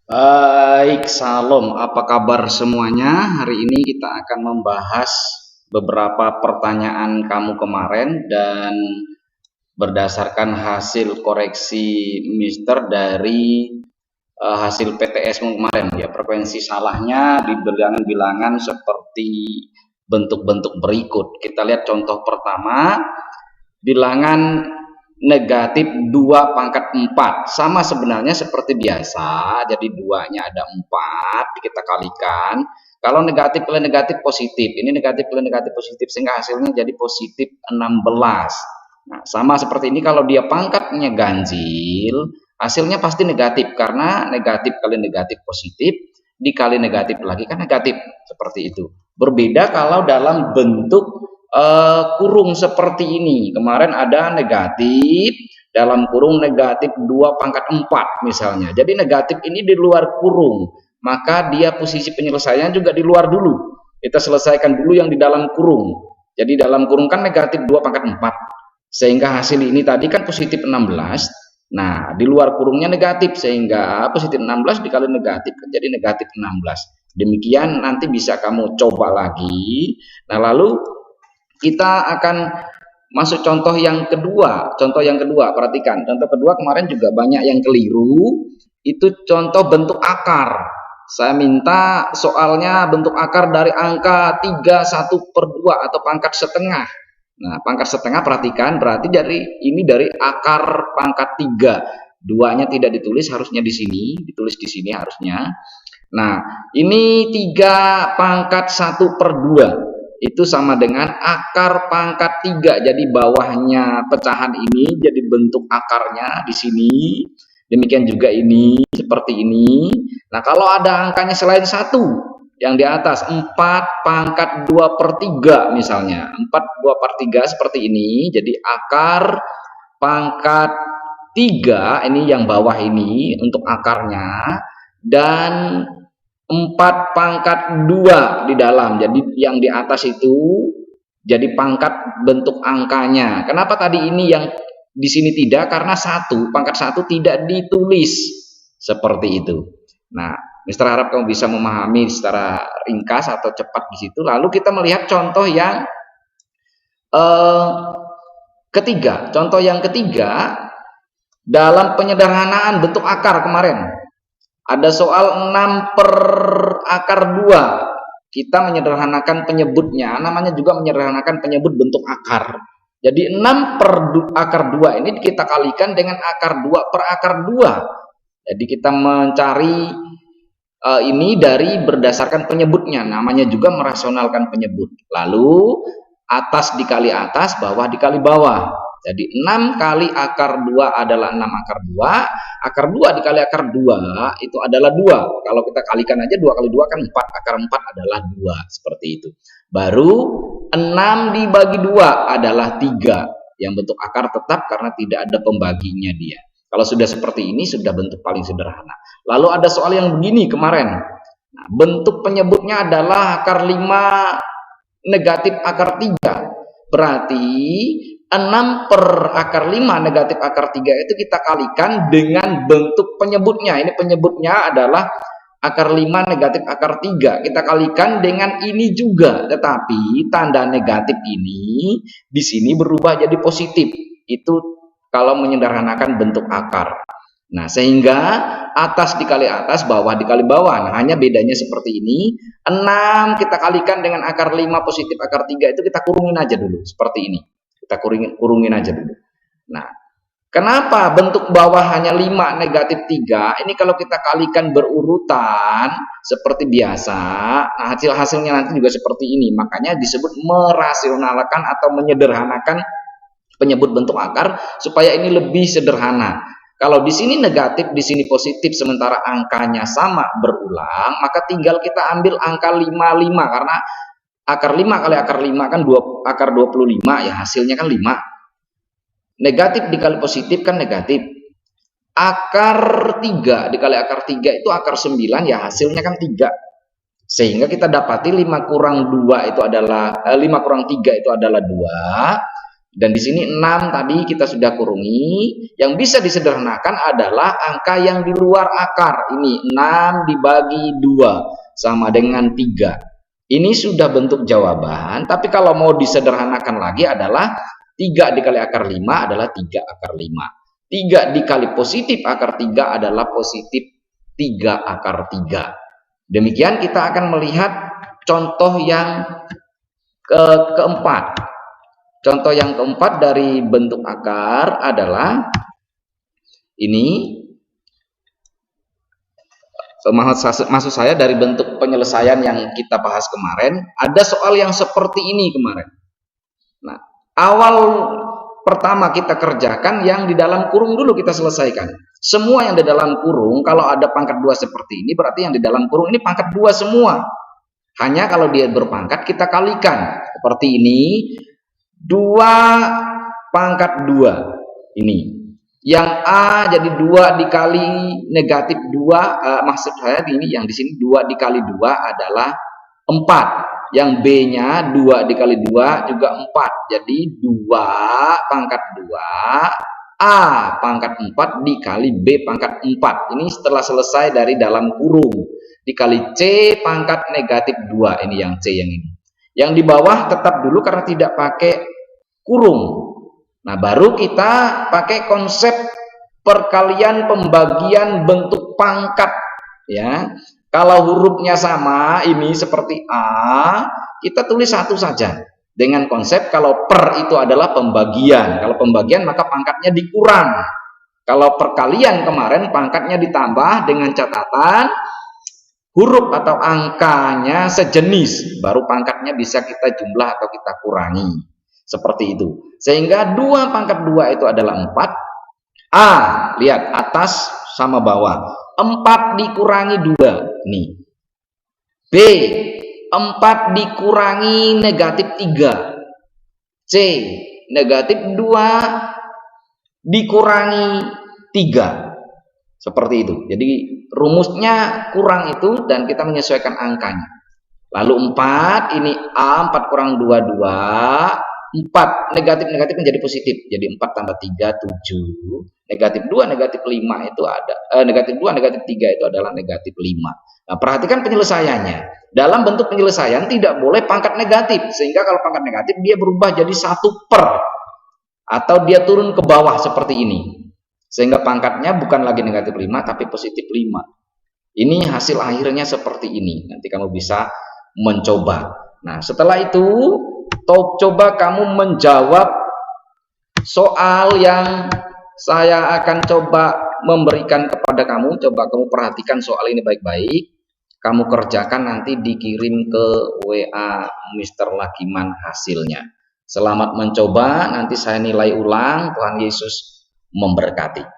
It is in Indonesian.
Baik, Salam. Apa kabar semuanya? Hari ini kita akan membahas beberapa pertanyaan kamu kemarin dan berdasarkan hasil koreksi Mister dari hasil PTS kemarin ya, frekuensi salahnya di bilangan-bilangan seperti bentuk-bentuk berikut. Kita lihat contoh pertama, bilangan negatif 2 pangkat 4 sama sebenarnya seperti biasa, jadi duanya ada 4 kita kalikan. Kalau negatif kali negatif positif, ini negatif kali negatif positif sehingga hasilnya jadi positif 16. Nah, sama seperti ini kalau dia pangkatnya ganjil, hasilnya pasti negatif karena negatif kali negatif positif dikali negatif lagi kan negatif, seperti itu. Berbeda kalau dalam bentuk kurung seperti ini. Kemarin ada negatif dalam kurung negatif 2 pangkat 4 misalnya. Jadi negatif ini di luar kurung, maka dia posisi penyelesaian juga di luar dulu. Kita selesaikan dulu yang di dalam kurung. Jadi dalam kurung kan negatif 2 pangkat 4. Sehingga hasil ini tadi kan positif 16. Nah, di luar kurungnya negatif sehingga positif 16 dikali negatif jadi negatif 16. Demikian nanti bisa kamu coba lagi. Nah, lalu kita akan masuk contoh yang kedua. Contoh yang kedua, perhatikan. Contoh kedua kemarin juga banyak yang keliru. Itu contoh bentuk akar. Saya minta soalnya bentuk akar dari angka 31/2 atau pangkat setengah. Nah, pangkat setengah perhatikan berarti dari akar pangkat 3. Duanya tidak ditulis, harusnya di sini, ditulis di sini harusnya. Nah, ini 3 pangkat 1/2 itu sama dengan akar pangkat 3. Jadi bawahnya pecahan ini jadi bentuk akarnya di sini. Demikian juga ini seperti ini. Nah, kalau ada angkanya selain 1 yang di atas 4 pangkat 2/3 misalnya. 4 2/3 seperti ini. Jadi akar pangkat 3 ini yang bawah ini untuk akarnya dan 4 pangkat 2 di dalam. Jadi yang di atas itu jadi pangkat bentuk angkanya. Kenapa tadi ini yang di sini tidak? Karena pangkat 1 tidak ditulis seperti itu. Nah, Mister harap kamu bisa memahami secara ringkas atau cepat di situ. Lalu kita melihat contoh yang ketiga. Contoh yang ketiga dalam penyederhanaan bentuk akar kemarin. Ada soal 6 per akar 2. Kita menyederhanakan penyebutnya, namanya juga menyederhanakan penyebut bentuk akar. Jadi 6 per akar 2 ini kita kalikan dengan akar 2 per akar 2. Jadi kita mencari ini dari berdasarkan penyebutnya, namanya juga merasionalkan penyebut. Lalu atas dikali atas, bawah dikali bawah. Jadi 6 kali akar 2 adalah 6 akar 2. Akar 2 dikali akar 2 itu adalah 2. Kalau kita kalikan aja 2 kali 2 kan 4. Akar 4 adalah 2. Seperti itu. Baru 6 dibagi 2 adalah 3. Yang bentuk akar tetap karena tidak ada pembaginya dia. Kalau sudah seperti ini sudah bentuk paling sederhana. Lalu ada soal yang begini kemarin. Nah, bentuk penyebutnya adalah akar 5 negatif akar 3. Berarti 6 per akar 5 negatif akar 3 itu kita kalikan dengan bentuk penyebutnya. Ini penyebutnya adalah akar 5 negatif akar 3. Kita kalikan dengan ini juga. Tetapi tanda negatif ini di sini berubah jadi positif. Itu kalau menyederhanakan bentuk akar. Nah, sehingga atas dikali atas, bawah dikali bawah. Nah, hanya bedanya seperti ini. 6 kita kalikan dengan akar 5 positif akar 3 itu kita kurungin aja dulu. Seperti ini. Kita kurungin aja dulu. Nah, kenapa bentuk bawah hanya 5 negatif 3? Ini kalau kita kalikan berurutan seperti biasa, nah hasilnya nanti juga seperti ini. Makanya disebut merasionalkan atau menyederhanakan penyebut bentuk akar supaya ini lebih sederhana. Kalau di sini negatif, di sini positif, sementara angkanya sama berulang, maka tinggal kita ambil angka 55 karena akar 5 kali akar 5 kan akar 25 ya, hasilnya kan 5. Negatif dikali positif kan negatif. Akar 3 dikali akar 3 itu akar 9 ya, hasilnya kan 3. Sehingga kita dapati 5 kurang 2 itu adalah 5 kurang 3 itu adalah 2. Dan di sini 6 tadi kita sudah kurungi. Yang bisa disederhanakan adalah angka yang di luar akar. Ini 6 dibagi 2 sama dengan 3. Ini sudah bentuk jawaban, tapi kalau mau disederhanakan lagi adalah 3 dikali akar 5 adalah 3 akar 5. 3 dikali positif akar 3 adalah positif 3 akar 3. Demikian kita akan melihat contoh yang keempat. Contoh yang keempat dari bentuk akar adalah ini. Maksud saya dari bentuk penyelesaian yang kita bahas kemarin, ada soal yang seperti ini kemarin. Nah, awal pertama kita kerjakan yang di dalam kurung dulu kita selesaikan. Semua yang di dalam kurung, kalau ada pangkat 2 seperti ini, berarti yang di dalam kurung ini pangkat 2 semua. Hanya kalau dia berpangkat kita kalikan. Seperti ini. 2 pangkat 2 ini. Yang A jadi 2 dikali negatif 2, maksud saya ini yang di sini 2 dikali 2 adalah 4. Yang B-nya 2 dikali 2 juga 4. Jadi 2 pangkat 2 A pangkat 4 dikali B pangkat 4. Ini setelah selesai dari dalam kurung. Dikali C pangkat negatif 2. Ini yang C yang ini. Yang di bawah tetap dulu karena tidak pakai kurung. Nah, baru kita pakai konsep perkalian pembagian bentuk pangkat ya. Kalau hurufnya sama ini seperti A, kita tulis satu saja. Dengan konsep kalau per itu adalah pembagian. Kalau pembagian maka pangkatnya dikurang. Kalau perkalian kemarin pangkatnya ditambah dengan catatan huruf atau angkanya sejenis, baru pangkatnya bisa kita jumlah atau kita kurangi. Seperti itu. Sehingga 2 pangkat 2 itu adalah 4. A, lihat atas sama bawah. 4 dikurangi 2. Nih. B, 4 dikurangi negatif 3. C, negatif 2 dikurangi 3. Seperti itu. Jadi rumusnya kurang itu dan kita menyesuaikan angkanya. Lalu 4, ini A, 4 kurang 2, 2. 4 negatif menjadi positif, jadi 4 tambah 3 7, negatif 2 negatif 5 itu ada negatif 2 negatif 3 itu adalah negatif 5. Nah, perhatikan penyelesaiannya. Dalam bentuk penyelesaian tidak boleh pangkat negatif, sehingga kalau pangkat negatif dia berubah jadi 1 per, atau dia turun ke bawah seperti ini, sehingga pangkatnya bukan lagi negatif 5 tapi positif 5. Ini hasil akhirnya seperti ini. Nanti kamu bisa mencoba. Nah, setelah itu coba kamu menjawab soal yang saya akan coba memberikan kepada kamu. Coba kamu perhatikan soal ini baik-baik. Kamu kerjakan, nanti dikirim ke WA Mr. Lakiman hasilnya. Selamat mencoba, nanti saya nilai ulang. Tuhan Yesus memberkati.